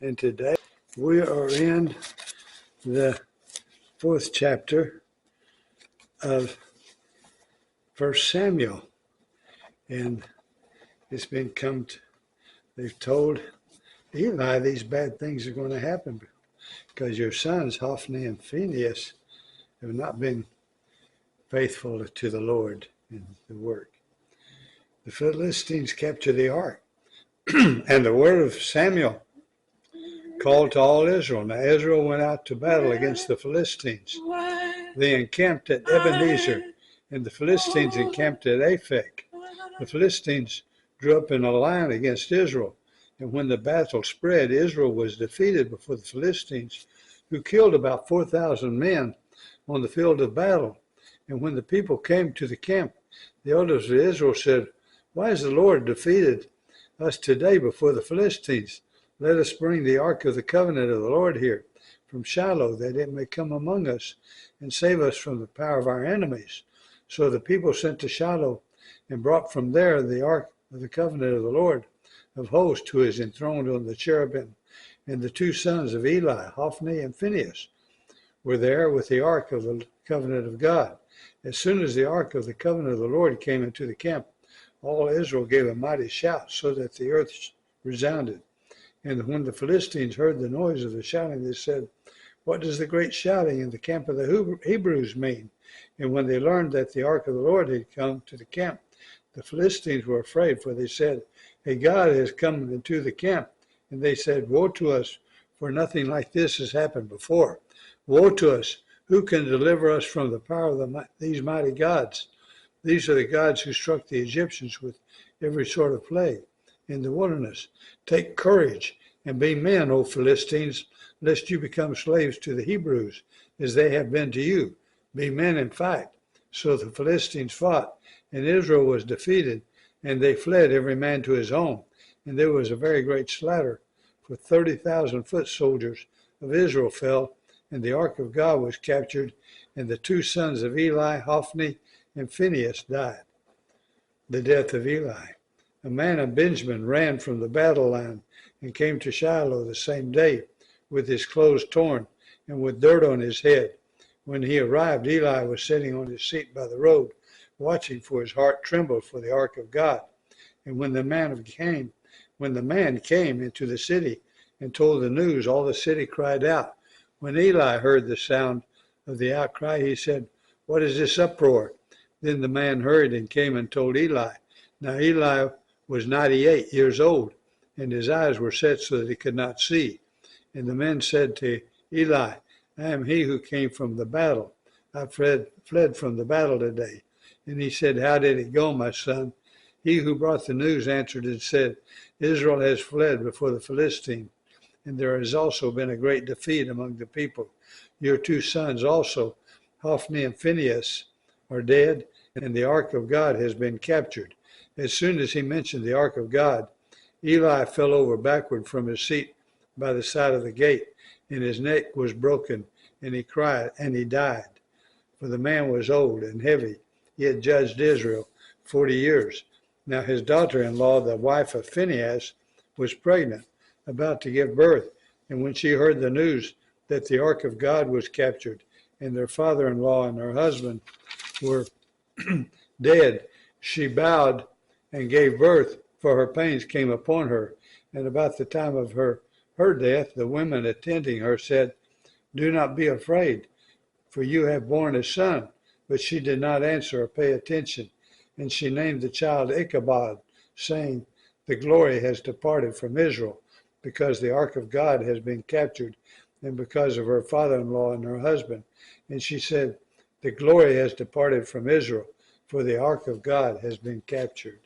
And today we are in the 4th chapter of 1 Samuel. And it's been they've told Eli these bad things are going to happen because your sons, Hophni and Phinehas, have not been faithful to the Lord in the work. The Philistines captured the ark, and the word of Samuel called to all Israel. Now Israel went out to battle against the Philistines. They encamped at Ebenezer, and the Philistines encamped at Aphek. The Philistines drew up in a line against Israel, and when the battle spread, Israel was defeated before the Philistines, who killed about 4,000 men on the field of battle. And when the people came to the camp, the elders of Israel said, "Why has the Lord defeated us today before the Philistines? Let us bring the ark of the covenant of the Lord here from Shiloh, that it may come among us and save us from the power of our enemies." So the people sent to Shiloh and brought from there the ark of the covenant of the Lord of hosts, who is enthroned on the cherubim. And the two sons of Eli, Hophni and Phinehas, were there with the ark of the covenant of God. As soon as the ark of the covenant of the Lord came into the camp, all Israel gave a mighty shout, so that the earth resounded. And when the Philistines heard the noise of the shouting, they said, "What does the great shouting in the camp of the Hebrews mean?" And when they learned that the ark of the Lord had come to the camp, the Philistines were afraid, for they said, "A god has come into the camp." And they said, "Woe to us, for nothing like this has happened before. Woe to us! Who can deliver us from the power of these mighty gods? These are the gods who struck the Egyptians with every sort of plague in the wilderness. Take courage and be men, O Philistines, lest you become slaves to the Hebrews, as they have been to you. Be men and fight." So the Philistines fought, and Israel was defeated, and they fled every man to his home. And there was a very great slaughter, for 30,000 foot soldiers of Israel fell, and the ark of God was captured, and the two sons of Eli, Hophni and Phinehas, died. The death of Eli. A man of Benjamin ran from the battle line and came to Shiloh the same day with his clothes torn and with dirt on his head. When he arrived, Eli was sitting on his seat by the road, watching, for his heart trembled for the ark of God. And when the man came into the city and told the news, all the city cried out. When Eli heard the sound of the outcry, he said, "What is this uproar?" Then the man hurried and came and told Eli. Now Eli was 98 years old, and his eyes were set so that he could not see. And the men said to Eli, "I am he who came from the battle. I fled from the battle today." And he said, "How did it go, my son?" He who brought the news answered and said, "Israel has fled before the Philistines, and there has also been a great defeat among the people. Your two sons also, Hophni and Phinehas, are dead, and the ark of God has been captured." As soon as he mentioned the ark of God, Eli fell over backward from his seat by the side of the gate, and his neck was broken, and he cried, and he died. For the man was old and heavy. He had judged Israel 40 years. Now his daughter-in-law, the wife of Phinehas, was pregnant, about to give birth. And when she heard the news that the ark of God was captured, and their father-in-law and her husband were dead, she bowed and gave birth, for her pains came upon her. And about the time of her death, the women attending her said, "Do not be afraid, for you have borne a son." But she did not answer or pay attention. And she named the child Ichabod, saying, "The glory has departed from Israel, because the ark of God has been captured, and because of her father-in-law and her husband." And she said, "The glory has departed from Israel, for the ark of God has been captured."